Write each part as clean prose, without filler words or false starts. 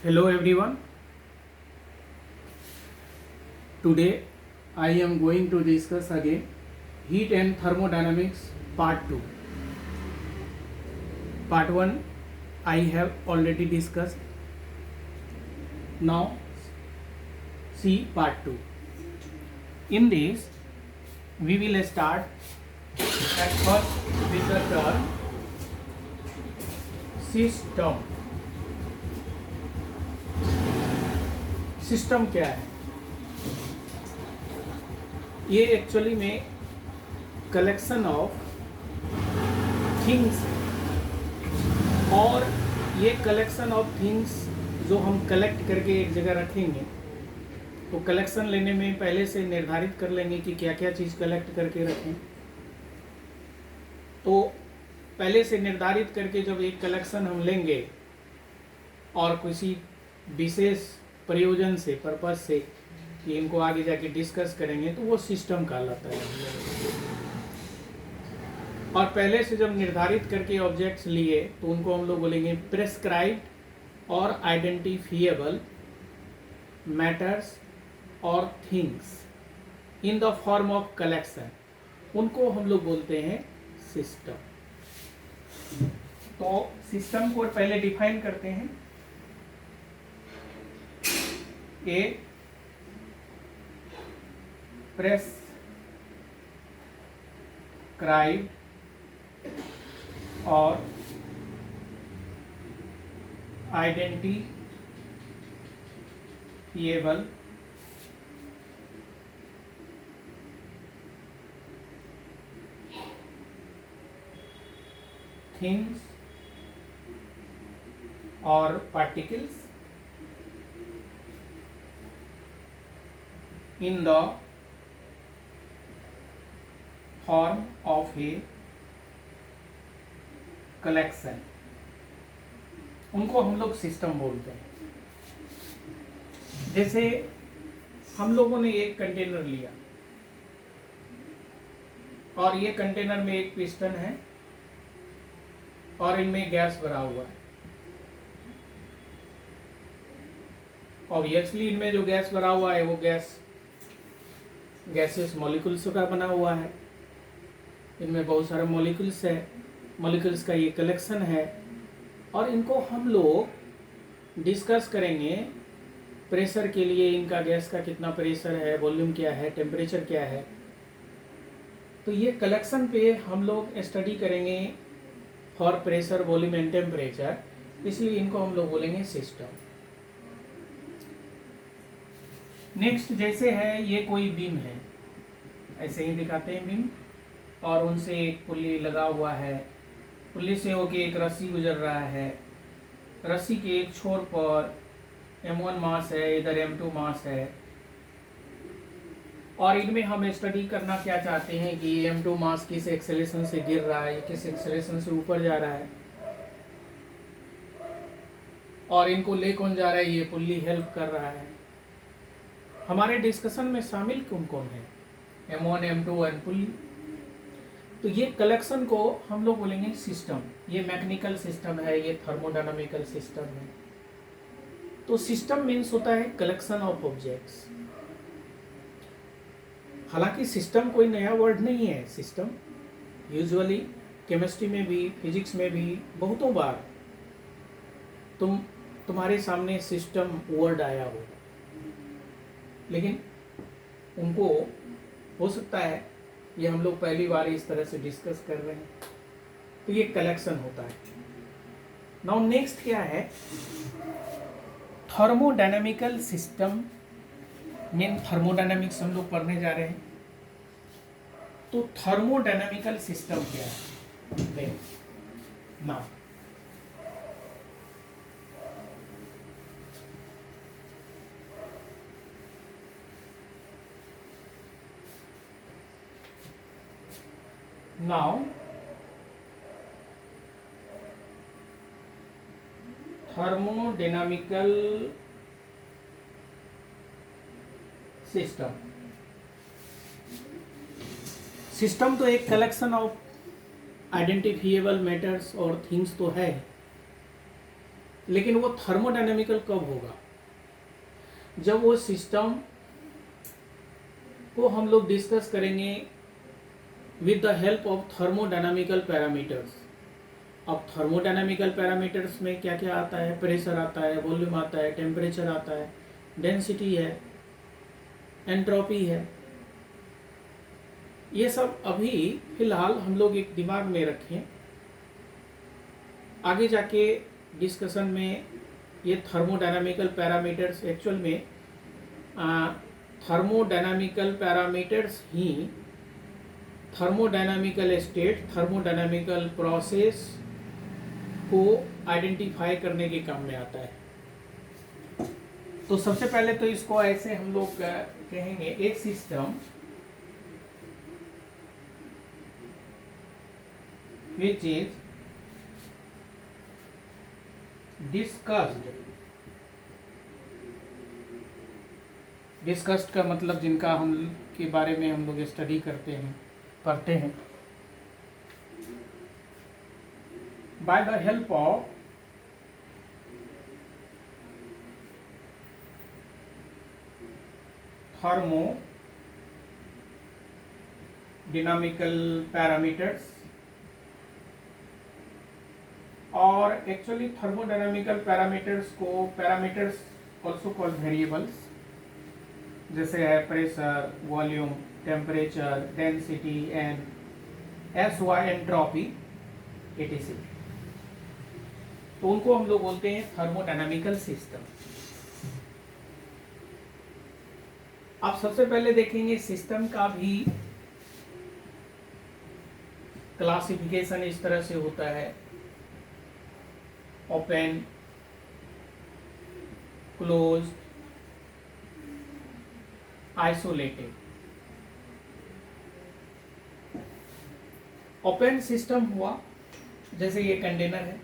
Hello everyone. Today I am going to discuss again heat and thermodynamics part 2. Part 1 I have already discussed. Now see part 2. In this we will start at first with the term system. System क्या है? ये actually में collection of things है और ये collection of things जो हम collect करके एक जगह रखेंगे तो कलेक्शन लेने में पहले से निर्धारित कर लेंगे कि क्या क्या चीज़ कलेक्ट करके रखें। तो पहले से निर्धारित करके जब एक कलेक्शन हम लेंगे और किसी विशेष प्रयोजन से पर्पस से कि इनको आगे जाके डिस्कस करेंगे तो वो सिस्टम कहलाता है। और पहले से जब निर्धारित करके ऑब्जेक्ट्स लिए तो उनको हम लोग बोलेंगे प्रेस्क्राइब्ड और आइडेंटिफिएबल मैटर्स और things in the form of collection, उनको हम लोग बोलते हैं सिस्टम। तो सिस्टम को पहले डिफाइन करते हैं। ए प्रेस्क्राइब्ड और आइडेंटिफिएबल थिंग्स और particles in the form of a collection, उनको हम लोग सिस्टम बोलते हैं। जैसे हम लोगों ने एक कंटेनर लिया और ये कंटेनर में एक पिस्टन है और इनमें गैस भरा हुआ है। ऑब्वियसली इनमें जो गैस भरा हुआ है वो गैसेस मॉलिक्यूल्स का बना हुआ है। इनमें बहुत सारे मॉलिक्यूल्स है, मॉलिक्यूल्स का ये कलेक्शन है और इनको हम लोग डिस्कस करेंगे। प्रेशर के लिए इनका गैस का कितना प्रेशर है, वॉल्यूम क्या है, टेम्परेचर क्या है, तो ये कलेक्शन पे हम लोग स्टडी करेंगे for pressure, volume and temperature, इसलिए इनको हम लोग बोलेंगे सिस्टम। नेक्स्ट जैसे है ये कोई बीम है, ऐसे ही दिखाते हैं बीम, और उनसे एक पुल्ली लगा हुआ है, पुल्ली से होके एक रस्सी गुजर रहा है, रस्सी के एक छोर पर m1 मास है, इधर m2 मास है, और इनमें हम स्टडी करना क्या चाहते हैं कि m2 मास किस एक्सेलरेशन से गिर रहा है, किस एक्सेलरेशन से ऊपर जा रहा है, और इनको ले कौन जा रहा है, ये पुल्ली हेल्प कर रहा है। हमारे डिस्कशन में शामिल कौन कौन है, m1, m2 एंड पुल्ली। तो ये कलेक्शन को हम लोग बोलेंगे सिस्टम। ये मैकेनिकल सिस्टम है, ये थर्मोडायनामिकल सिस्टम है। तो सिस्टम मीन्स होता है कलेक्शन ऑफ ऑब्जेक्ट्स। हालांकि सिस्टम कोई नया वर्ड नहीं है। सिस्टम यूजुअली केमिस्ट्री में भी, फिजिक्स में भी बहुतों बार तुम्हारे सामने सिस्टम वर्ड आया होगा, लेकिन उनको हो सकता है ये हम लोग पहली बार इस तरह से डिस्कस कर रहे हैं। तो ये कलेक्शन होता है। नाउ नेक्स्ट क्या है, थर्मोडायनामिकल सिस्टम। मेन थर्मोडायनामिक्स हम लोग पढ़ने जा रहे हैं। तो थर्मोडायनामिकल सिस्टम क्या है? नाउ thermodynamical सिस्टम तो एक कलेक्शन ऑफ आइडेंटिफिएबल मैटर्स और थिंग्स तो है, लेकिन वो थर्मोडायनामिकल कब होगा? जब वो सिस्टम को हम लोग डिस्कस करेंगे with the help of thermodynamical parameters. अब थर्मोडायनामिकल पैरामीटर्स में क्या क्या आता है? प्रेशर आता है, वॉल्यूम आता है, टेम्परेचर आता है, डेंसिटी है, एंट्रोपी है। ये सब अभी फिलहाल हम लोग एक दिमाग में रखें, आगे जाके डिस्कशन में ये थर्मोडायनामिकल पैरामीटर्स एक्चुअल में थर्मोडायनामिकल पैरामीटर्स ही थर्मोडायनामिकल स्टेट, थर्मोडायनामिकल प्रोसेस को आइडेंटिफाई करने के काम में आता है। तो सबसे पहले तो इसको ऐसे हम लोग कहेंगे, एक सिस्टम which is डिस्कस्ड का मतलब जिनका हम के बारे में हम लोग स्टडी करते हैं, पढ़ते हैं, by the help of thermodynamical parameters. और actually thermodynamical parameters also called variables, जैसे है pressure, volume, temperature, density and SY entropy etc। तो उनको हम लोग बोलते हैं थर्मोडायनामिकल सिस्टम। आप सबसे पहले देखेंगे सिस्टम का भी क्लासिफिकेशन इस तरह से होता है, open, close, isolated. Open system हुआ, जैसे ये कंटेनर है,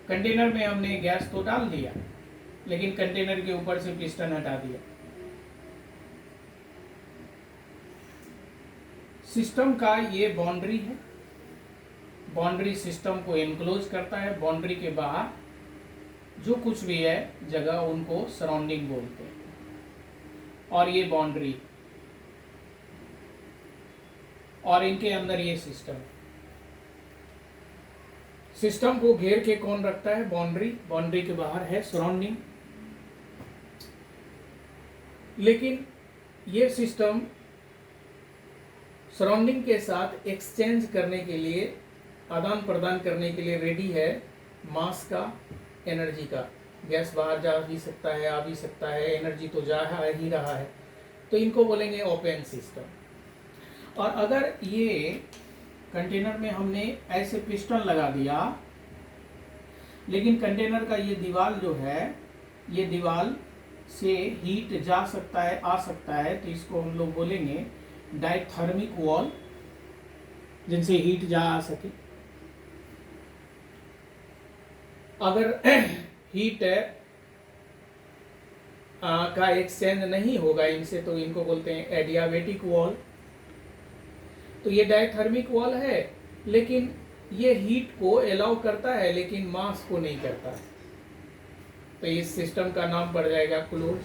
कंटेनर में हमने गैस तो डाल दिया, लेकिन कंटेनर के ऊपर से पिस्टन हटा दिया। सिस्टम का ये बाउंड्री है, बाउंड्री सिस्टम को एनक्लोज करता है। बाउंड्री के बाहर जो कुछ भी है जगह, उनको सराउंडिंग बोलते हैं। और ये बाउंड्री और इनके अंदर ये सिस्टम, सिस्टम को घेर के कौन रखता है? बाउंड्री। बाउंड्री के बाहर है सराउंडिंग। लेकिन ये सिस्टम सराउंडिंग के साथ एक्सचेंज करने के लिए, आदान प्रदान करने के लिए रेडी है मास का, एनर्जी का। गैस बाहर जा भी सकता है, आ भी सकता है, एनर्जी तो जा ही रहा है, तो इनको बोलेंगे ओपन सिस्टम। और अगर ये कंटेनर में हमने ऐसे पिस्टन लगा दिया, लेकिन कंटेनर का ये दीवार जो है, ये दीवार से हीट जा सकता है, आ सकता है, तो इसको हम लोग बोलेंगे डायथर्मिक वॉल, जिनसे हीट जा आ सके। अगर हीट का एक्सचेंज नहीं होगा इनसे, तो इनको बोलते हैं एडियाबेटिक वॉल। तो ये डायथर्मिक वॉल है, लेकिन ये हीट को अलाउ करता है, लेकिन मास को नहीं करता। तो इस सिस्टम का नाम पड़ जाएगा क्लोज।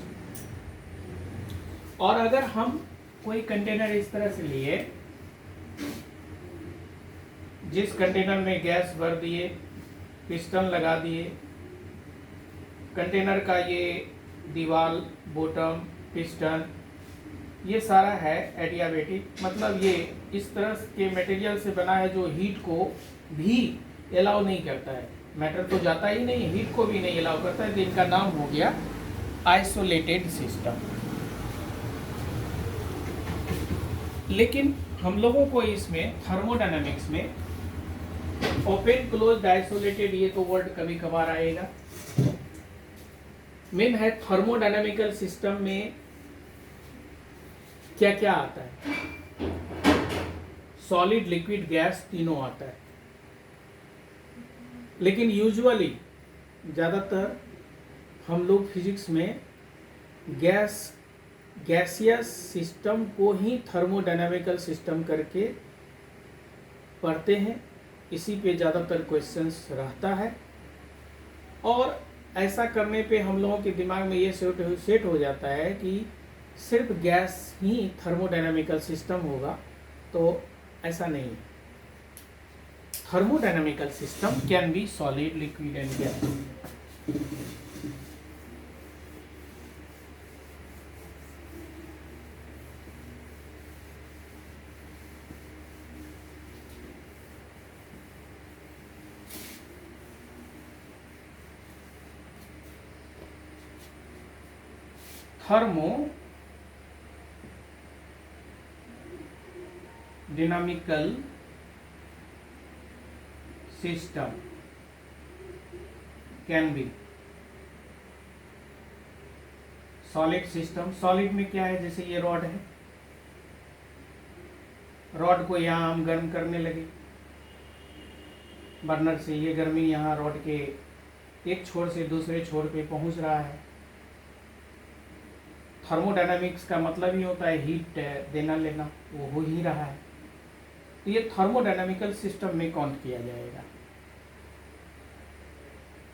और अगर हम कोई कंटेनर इस तरह से लिए, जिस कंटेनर में गैस भर दिए, पिस्टन लगा दिए, कंटेनर का ये दीवार, बॉटम, पिस्टन, ये सारा है एडियाबेटिक। मतलब ये इस तरह के मटेरियल से बना है जो हीट को भी अलाउ नहीं करता है। मैटर तो जाता ही नहीं, हीट को भी नहीं अलाउ करता है, तो इनका नाम हो गया आइसोलेटेड सिस्टम। लेकिन हम लोगों को इसमें थर्मोडायनामिक्स में ओपन, क्लोज, आइसोलेटेड, ये तो वर्ड कभी कभार आएगा। मेन है थर्मोडायनामिकल सिस्टम में क्या क्या आता है? सॉलिड, लिक्विड, गैस तीनों आता है। लेकिन यूजुअली ज़्यादातर हम लोग फिजिक्स में गैसियस सिस्टम को ही थर्मोडायनामिकल सिस्टम करके पढ़ते हैं, इसी पे ज़्यादातर क्वेश्चंस रहता है। और ऐसा करने पे हम लोगों के दिमाग में ये सेट हो जाता है कि सिर्फ गैस ही थर्मोडायनामिकल सिस्टम होगा, तो ऐसा नहीं है। Thermodynamical system can be solid, liquid and gas. thermodynamical system can be solid system. सॉलिड में क्या है, जैसे ये रॉड है, रॉड को यहाँ हम गर्म करने लगे बर्नर से, ये गर्मी यहाँ रॉड के एक छोर से दूसरे छोर पे पहुंच रहा है। थर्मोडायनामिक्स का मतलब ही होता है हीट देना लेना, वो हो ही रहा है, तो ये थर्मोडायनामिकल सिस्टम में काउंट किया जाएगा।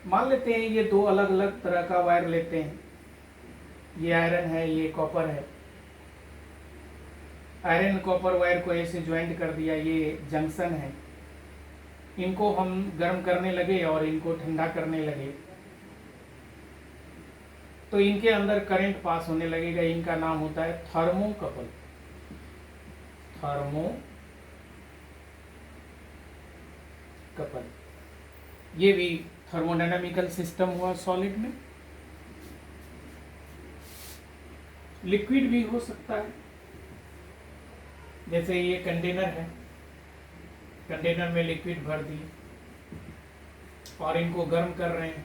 मान लेते हैं ये दो अलग अलग तरह का वायर लेते हैं, ये आयरन है, ये कॉपर है। आयरन कॉपर वायर को ऐसे ज्वाइंट कर दिया, ये जंक्शन है। इनको हम गर्म करने लगे और इनको ठंडा करने लगे, तो इनके अंदर करंट पास होने लगेगा। इनका नाम होता है थर्मोकपल। थर्मोकपल ये भी थर्मोडायनामिकल सिस्टम हुआ सॉलिड में। लिक्विड भी हो सकता है, जैसे ये कंटेनर है, कंटेनर में लिक्विड भर दिए और इनको गर्म कर रहे हैं।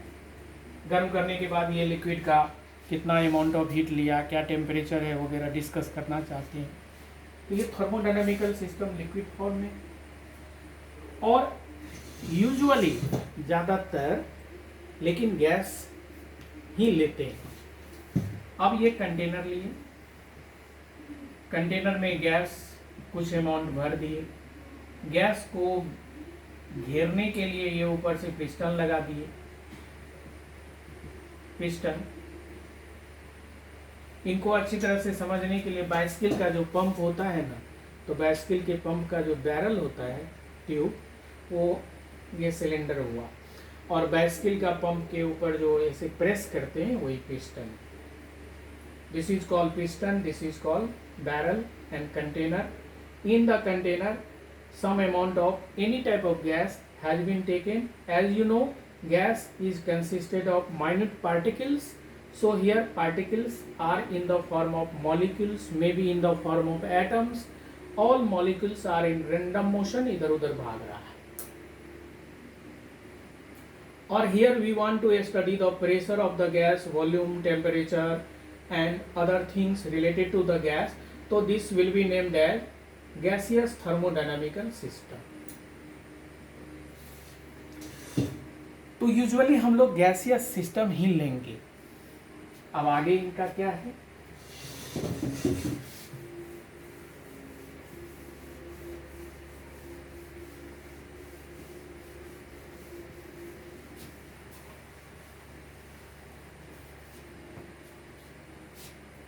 गर्म करने के बाद ये लिक्विड का कितना अमाउंट ऑफ हीट लिया, क्या टेम्परेचर है वगैरह डिस्कस करना चाहते हैं, तो ये थर्मोडायनामिकल सिस्टम लिक्विड फॉर्म में। और यूजुअली ज़्यादातर लेकिन गैस ही लेते हैं। अब ये कंटेनर लिए, कंटेनर में गैस कुछ अमाउंट भर दिए, गैस को घेरने के लिए ये ऊपर से पिस्टन लगा दिए। पिस्टन, इनको अच्छी तरह से समझने के लिए बाइसिकल का जो पंप होता है ना, तो बाइसिकल के पंप का जो बैरल होता है, ट्यूब, वो ये सिलेंडर हुआ, और बाइसिकल का पंप के ऊपर जो ऐसे प्रेस करते हैं वही piston. This is called piston, this is called barrel and container. In the container, some amount of any type of gas has been taken. As you know, gas is consisted of minute particles. So here particles are in the form of molecules, maybe in the form of atoms. All molecules are in random motion, इधर उधर भाग रहा है। Or here we want to study the pressure of the gas, volume, temperature, and other things related to the gas. So this will be named as gaseous thermodynamical system. तो usually हम लोग gaseous system ही लेंगे। अब आगे इनका क्या है,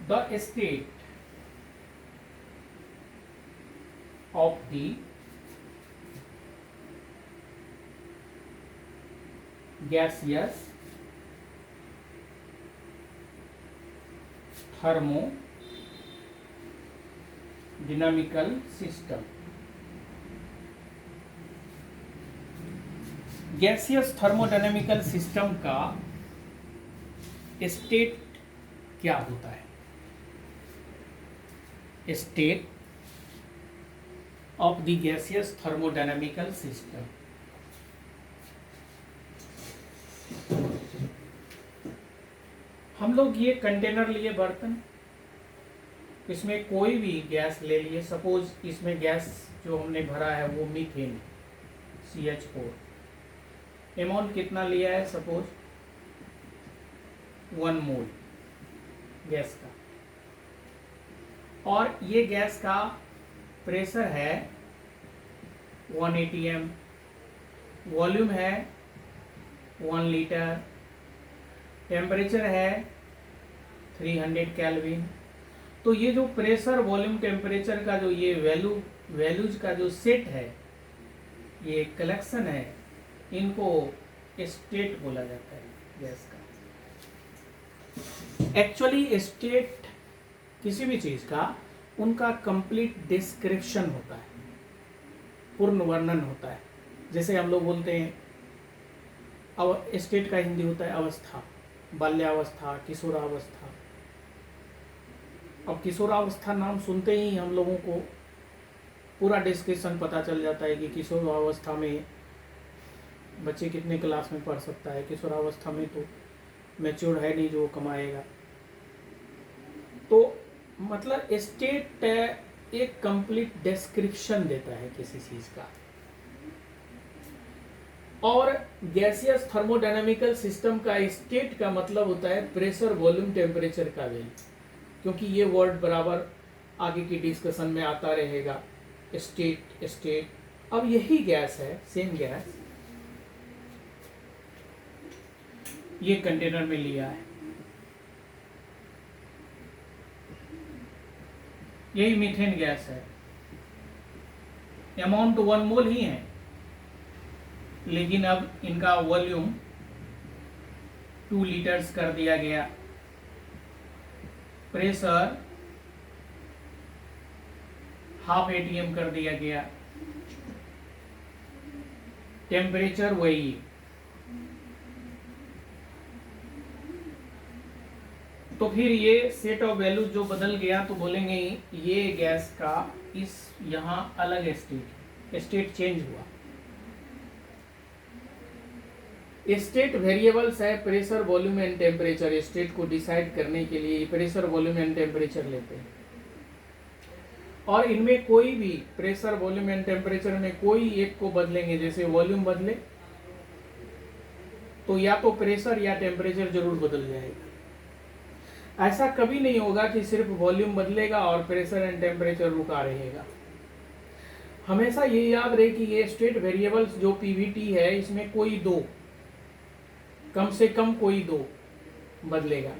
the state of the gaseous thermodynamical system। Gaseous thermodynamical system का स्टेट क्या होता है? State of the gaseous thermodynamical system। हम लोग ये कंटेनर लिए बर्तन, इसमें कोई भी गैस ले लिए। सपोज इसमें गैस जो हमने भरा है वो मीथेन CH4, अमाउंट कितना लिया है, सपोज 1 मोल गैस का, और ये गैस का प्रेशर है 1 atm, वॉल्यूम है 1 लीटर, टेम्परेचर है 300 केल्विन। तो ये जो प्रेशर, वॉल्यूम, टेम्परेचर का जो ये वैल्यूज का जो सेट है, ये कलेक्शन है, इनको स्टेट बोला जाता है गैस का। एक्चुअली स्टेट किसी भी चीज का उनका कंप्लीट डिस्क्रिप्शन होता है, पूर्ण वर्णन होता है। जैसे हम लोग बोलते हैं स्टेट का हिंदी होता है अवस्था, बाल्यावस्था, किशोरावस्था। अब किशोरावस्था नाम सुनते ही हम लोगों को पूरा डिस्क्रिप्शन पता चल जाता है कि किशोरावस्था में बच्चे कितने क्लास में पढ़ सकता है, किशोरावस्था में तो मैच्योर है नहीं जो कमाएगा। तो मतलब स्टेट एक कंप्लीट डिस्क्रिप्शन देता है किसी चीज का। और गैसियस थर्मोडायनामिकल सिस्टम का स्टेट का मतलब होता है प्रेशर, वॉल्यूम, टेम्परेचर का वैल्यू, क्योंकि ये वर्ड बराबर आगे की डिस्कशन में आता रहेगा। State state. अब यही गैस है, सेम गैस, ये कंटेनर में लिया है, यही मीथेन गैस है। अमाउंट 1 मोल ही है, लेकिन अब इनका वॉल्यूम 2 लीटर्स कर दिया गया, प्रेशर हाफ एटीएम कर दिया गया, टेम्परेचर वही। तो फिर ये सेट ऑफ वैल्यू जो बदल गया तो बोलेंगे ये गैस का इस यहां अलग स्टेट चेंज हुआ। स्टेट वेरिएबल्स है pressure, volume and temperature. State को डिसाइड करने के लिए प्रेशर, वॉल्यूम एंड टेम्परेचर लेते हैं, और इनमें कोई भी प्रेशर, वॉल्यूम एंड टेम्परेचर में कोई एक को बदलेंगे। जैसे वॉल्यूम बदले तो या तो प्रेशर या टेम्परेचर जरूर बदल जाएगा। ऐसा कभी नहीं होगा कि सिर्फ वॉल्यूम बदलेगा और प्रेशर एंड टेम्परेचर रुका रहेगा। हमेशा ये याद रहे कि ये स्टेट वेरिएबल्स जो पीवीटी है, इसमें कोई दो, कम से कम कोई दो बदलेगा।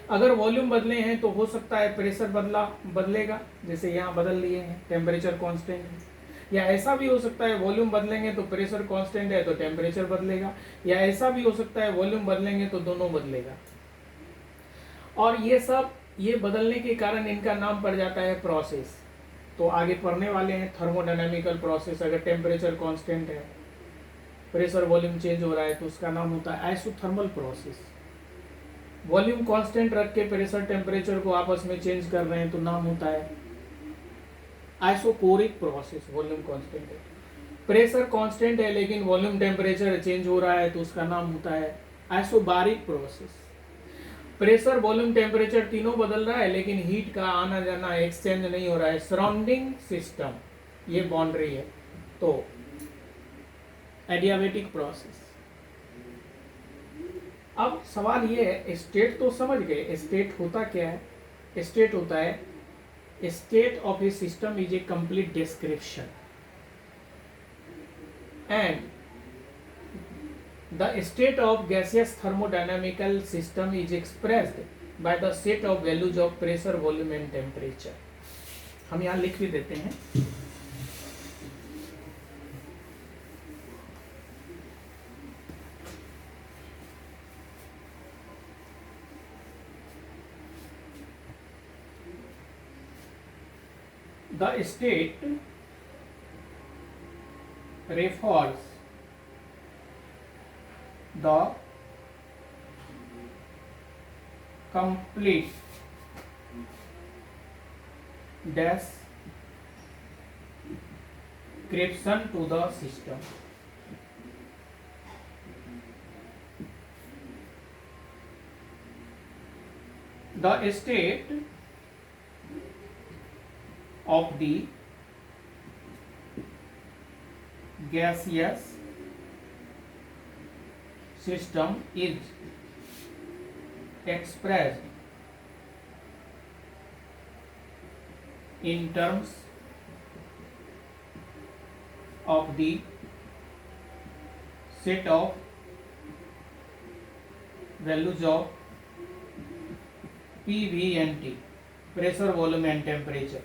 अगर वॉल्यूम बदले हैं तो हो सकता है प्रेशर बदलेगा, जैसे यहाँ बदल लिए हैं, टेम्परेचर कांस्टेंट है। या ऐसा भी हो सकता है वॉल्यूम बदलेंगे तो प्रेशर कांस्टेंट है तो टेम्परेचर बदलेगा, या ऐसा भी हो सकता है वॉल्यूम बदलेंगे तो दोनों बदलेगा। और ये बदलने के कारण इनका नाम पड़ जाता है प्रोसेस। तो आगे पढ़ने वाले हैं थर्मोडायनामिकल प्रोसेस। अगर टेम्परेचर कांस्टेंट है, प्रेशर वॉल्यूम चेंज हो रहा है तो उसका नाम होता है आइसोथर्मल प्रोसेस। वॉल्यूम कांस्टेंट रख के प्रेशर, टेम्परेचर को आपस में चेंज कर रहे हैं तो नाम होता है आइसोकोरिक प्रोसेस। वॉल्यूम कांस्टेंट है, प्रेशर कांस्टेंट है लेकिन वॉल्यूम, टेम्परेचर चेंज हो रहा है तो उसका नाम होता है isobaric process. Pressure, volume, temperature तीनों बदल रहा है लेकिन हीट का आना जाना, एक्सचेंज नहीं हो रहा है। सराउंडिंग सिस्टम, ये बाउंड्री है, तो एडियाबेटिक प्रोसेस। अब सवाल ये है, स्टेट तो समझ गए, स्टेट होता क्या है? स्टेट होता है state of A system is a complete description and the state of gaseous thermodynamical system is expressed by the set of values of pressure, volume and temperature. हम यहाँ लिख भी देते हैं। The state refers the complete description to the system. The state of the gaseous system is expressed in terms of the set of values of P, V and T, pressure, volume and temperature,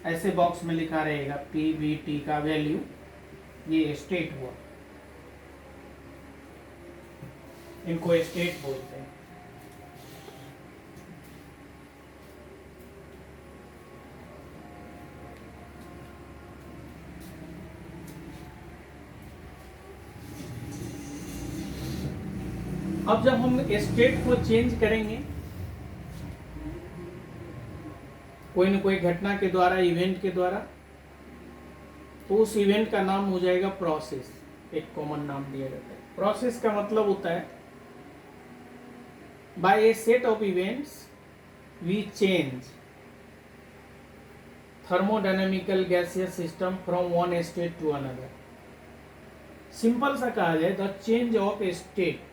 ऐसे box में लिखा रहेगा P, V, T का value, ये state हुआ, इनको state बोलते हैं। अब जब हम स्टेट को चेंज करेंगे कोई न कोई घटना के द्वारा, इवेंट के द्वारा, तो उस इवेंट का नाम हो जाएगा प्रोसेस, एक कॉमन नाम दिया जाता है। प्रोसेस का मतलब होता है by a set of events we change thermodynamical gaseous system from one state to another. Simple सा कहा जाए, the change of a state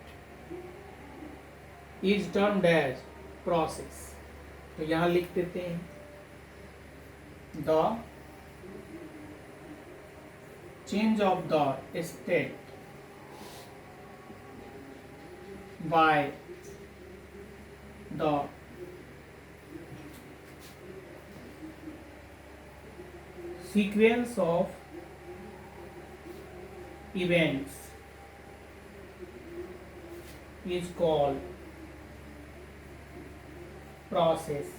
is termed as process। तो यहां लिख देते हैं the change of the state by the sequence of events is called process।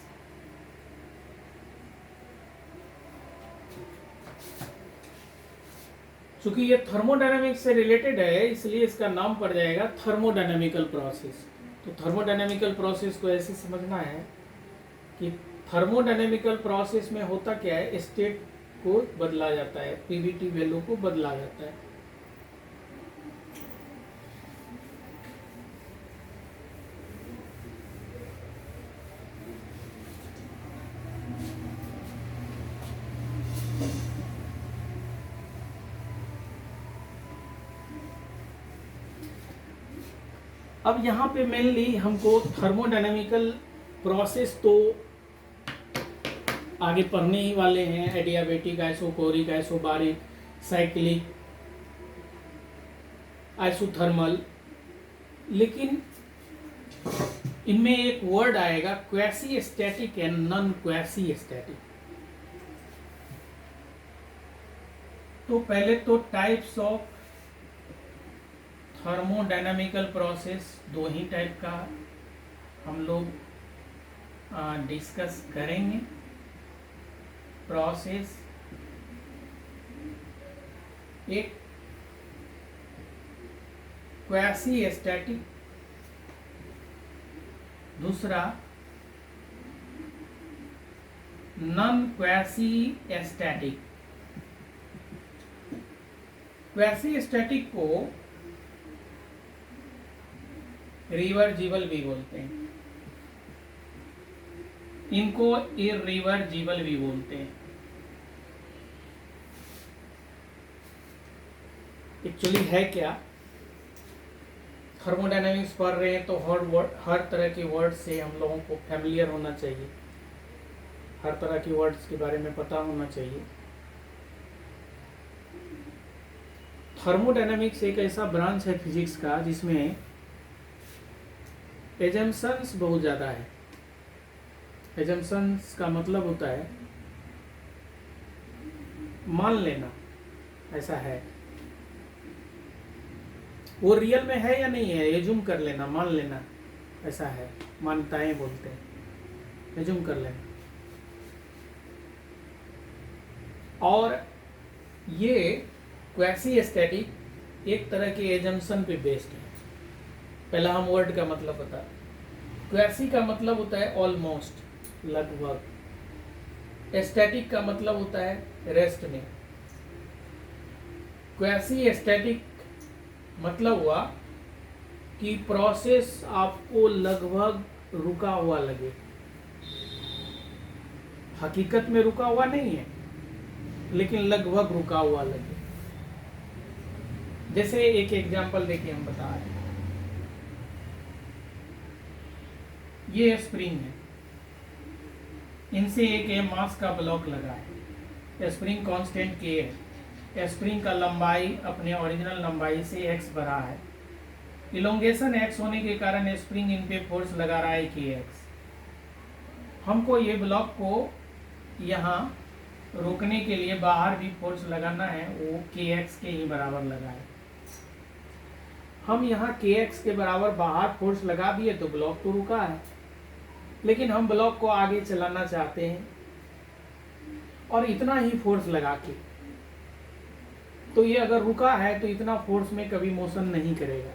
चूंकि ये थर्मोडायनामिक्स से रिलेटेड है इसलिए इसका नाम पड़ जाएगा थर्मोडायनामिकल प्रोसेस। तो थर्मोडायनामिकल प्रोसेस को ऐसे समझना है कि थर्मोडायनामिकल प्रोसेस में होता क्या है, स्टेट को बदला जाता है, पीवीटी वैल्यू को बदला जाता है। अब यहाँ पे मेनली हमको थर्मोडायनामिकल प्रोसेस तो आगे पढ़ने ही वाले हैं, adiabatic, isochoric, isobaric, cyclic, isothermal, लेकिन इनमें एक वर्ड आएगा quasi static and non quasi static. तो पहले तो टाइप्स ऑफ थर्मोडायनामिकल प्रोसेस, दो ही टाइप का हम लोग डिस्कस करेंगे। प्रोसेस एक क्वैसी स्टैटिक, दूसरा non quasi static. Quasi static को रिवर्जिबल भी बोलते हैं, इनको इरिवर्जिबल भी बोलते हैं। एक्चुअली है क्या, थर्मोडायनामिक्स पढ़ रहे हैं तो हर तरह के वर्ड से हम लोगों को फैमिलियर होना चाहिए, हर तरह के वर्ड्स के बारे में पता होना चाहिए। थर्मोडायनामिक्स एक ऐसा ब्रांच है फिजिक्स का जिसमें एजम्पशंस बहुत ज़्यादा है। एजम्पशंस का मतलब होता है मान लेना, ऐसा है, वो रियल में है या नहीं है, एज्यूम कर लेना, मान लेना, ऐसा है, मान्यताएं बोलते हैं, एज्यूम कर लेना। और ये क्वैसी स्टैटिक एक तरह के एजम्पशन पे बेस्ड है। पहला हम वर्ड का मतलब बता। क्वैसी का मतलब होता है ऑलमोस्ट, लगभग। स्टैटिक का मतलब होता है रेस्ट में। क्वैसी स्टैटिक मतलब हुआ कि प्रोसेस आपको लगभग रुका हुआ लगे, हकीकत में रुका हुआ नहीं है लेकिन लगभग रुका हुआ लगे। जैसे एक एग्जांपल देखिए, हम बता रहे हैं, ये स्प्रिंग है, इनसे एक मास का ब्लॉक लगा है, स्प्रिंग कांस्टेंट के है, स्प्रिंग का लंबाई अपने ओरिजिनल लंबाई से x बढ़ा है। इलोंगेशन x होने के कारण स्प्रिंग इन पे फोर्स लगा रहा है kx। हमको ये ब्लॉक को यहाँ रोकने के लिए बाहर भी फोर्स लगाना है, वो kx के ही बराबर लगा है। हम यहाँ kx के बराबर बाहर फोर्स लगा दिए तो ब्लॉक तो रुका है, लेकिन हम ब्लॉक को आगे चलाना चाहते हैं और इतना ही फोर्स लगा के, तो ये अगर रुका है तो इतना फोर्स में कभी मोशन नहीं करेगा।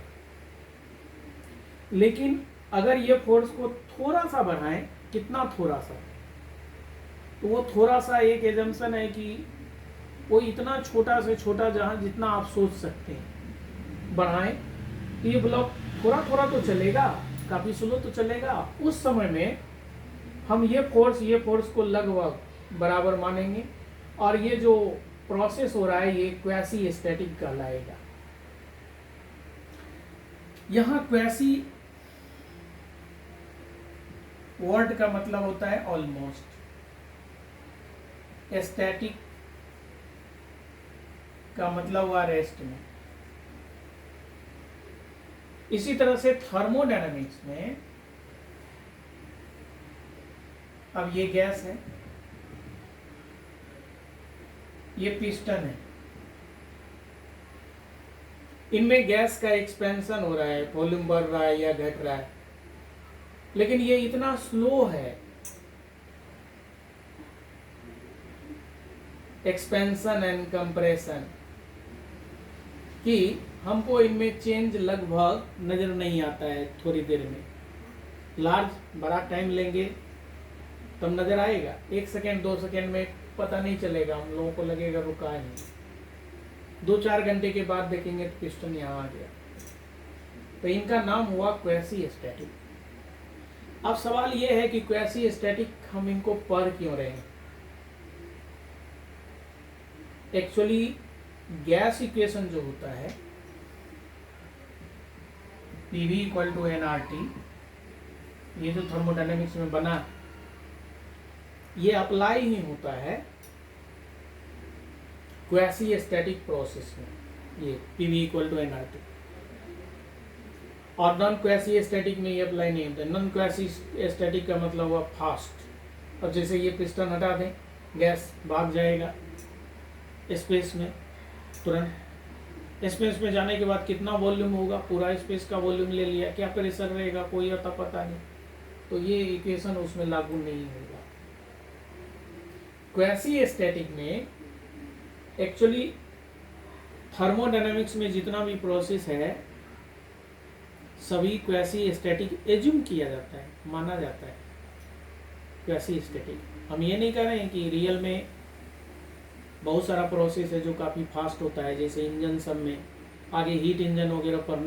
लेकिन अगर ये फोर्स को थोड़ा सा बढ़ाएं, कितना थोड़ा सा, तो वो थोड़ा सा एक एजम्पशन है कि वो इतना छोटा से छोटा जहां जितना आप सोच सकते हैं बढ़ाएं, तो ये ब्लॉक थोड़ा थोड़ा तो चलेगा, काफी स्लो तो चलेगा। उस समय में हम ये फोर्स को लगभग बराबर मानेंगे और ये जो प्रोसेस हो रहा है ये क्वासी स्टैटिक कहलाएगा। यहाँ क्वासी वर्ड का मतलब होता है ऑलमोस्ट, स्टैटिक का मतलब हुआ रेस्ट में। इसी तरह से थर्मोडायनामिक्स में, अब ये गैस है, ये पिस्टन है, इनमें गैस का एक्सपेंशन हो रहा है, वॉल्यूम बढ़ रहा है या घट रहा है, लेकिन ये इतना स्लो है एक्सपेंशन एंड कंप्रेशन कि हमको इनमें चेंज लगभग नजर नहीं आता है। थोड़ी देर में लार्ज बड़ा टाइम लेंगे तब नजर आएगा, 1 सेकेंड 2 सेकेंड में पता नहीं चलेगा, हम लोगों को लगेगा रुका है। 2-4 घंटे के बाद देखेंगे तो पिस्टन यहाँ आ गया। तो इनका नाम हुआ क्वासी स्टैटिक। अब सवाल यह है कि क्वासी स्टैटिक हम इनको पढ़ क्यों रहे हैं। एक्चुअली गैस इक्वेशन जो होता है PV = nRT, ये जो थर्मोडायनेमिक्स में बना, ये अप्लाई ही होता है क्वासी स्टैटिक प्रोसेस में, ये PV = nRT। और नॉन क्वासी स्टैटिक में ये अप्लाई नहीं होता। नॉन क्वासी स्टैटिक का मतलब हुआ फास्ट। अब जैसे ये पिस्टन हटा दें, गैस भाग जाएगा स्पेस में, तुरंत स्पेस में जाने के बाद कितना वॉल्यूम होगा, पूरा स्पेस का वॉल्यूम ले लिया, क्या प्रेशर रहेगा कोई अता पता नहीं, तो ये इक्वेशन उसमें लागू नहीं होगा। क्वासी स्टैटिक में एक्चुअली थर्मोडायनामिक्स में जितना भी प्रोसेस है सभी क्वासी स्टैटिक एज्यूम किया जाता है, माना जाता है क्वासी स्टैटिक। हम ये नहीं कह रहे हैं कि रियल में बहुत सारा प्रोसेस है जो काफ़ी फास्ट होता है, जैसे इंजन सब में आगे हीट इंजन वगैरह पर